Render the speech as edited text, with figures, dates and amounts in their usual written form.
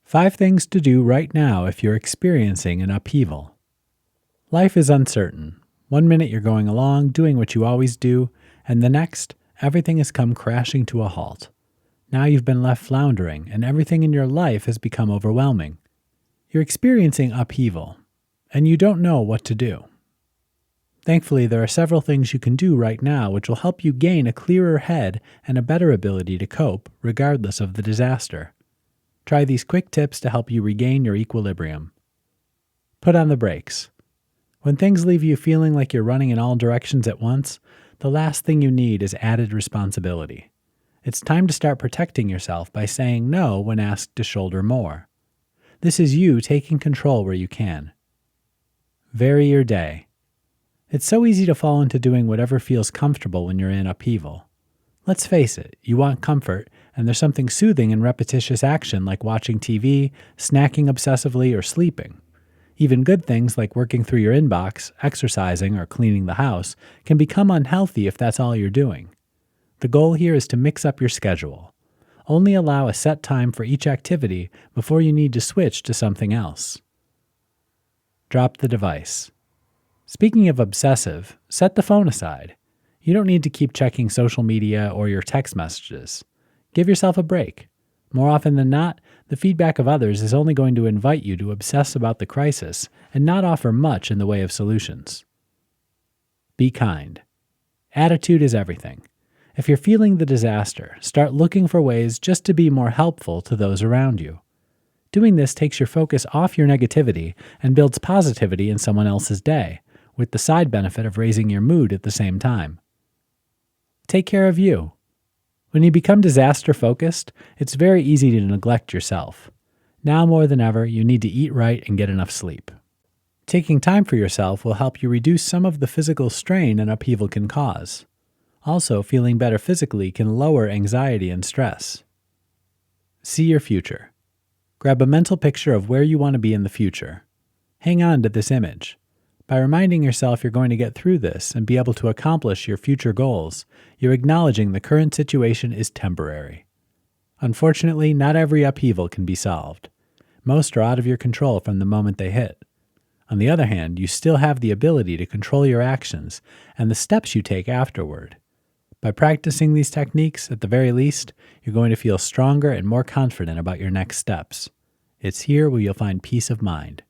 5 things to do right now if you're experiencing an upheaval. Life is uncertain. One minute you're going along, doing what you always do, and the next, everything has come crashing to a halt. Now you've been left floundering, and everything in your life has become overwhelming. You're experiencing upheaval, and you don't know what to do. Thankfully, there are several things you can do right now which will help you gain a clearer head and a better ability to cope, regardless of the disaster. Try these quick tips to help you regain your equilibrium. Put on the brakes. When things leave you feeling like you're running in all directions at once, the last thing you need is added responsibility. It's time to start protecting yourself by saying no when asked to shoulder more. This is you taking control where you can. Vary your day. It's so easy to fall into doing whatever feels comfortable when you're in upheaval. Let's face it, you want comfort, and there's something soothing in repetitious action like watching TV, snacking obsessively, or sleeping. Even good things like working through your inbox, exercising, or cleaning the house can become unhealthy if that's all you're doing. The goal here is to mix up your schedule. Only allow a set time for each activity before you need to switch to something else. Drop the device. Speaking of obsessive, set the phone aside. You don't need to keep checking social media or your text messages. Give yourself a break. More often than not, the feedback of others is only going to invite you to obsess about the crisis and not offer much in the way of solutions. Be kind. Attitude is everything. If you're feeling the disaster, start looking for ways just to be more helpful to those around you. Doing this takes your focus off your negativity and builds positivity in someone else's day, with the side benefit of raising your mood at the same time. Take care of you. When you become disaster-focused, it's very easy to neglect yourself. Now more than ever, you need to eat right and get enough sleep. Taking time for yourself will help you reduce some of the physical strain an upheaval can cause. Also, feeling better physically can lower anxiety and stress. See your future. Grab a mental picture of where you want to be in the future. Hang on to this image. By reminding yourself you're going to get through this and be able to accomplish your future goals, you're acknowledging the current situation is temporary. Unfortunately, not every upheaval can be solved. Most are out of your control from the moment they hit. On the other hand, you still have the ability to control your actions and the steps you take afterward. By practicing these techniques, at the very least, you're going to feel stronger and more confident about your next steps. It's here where you'll find peace of mind.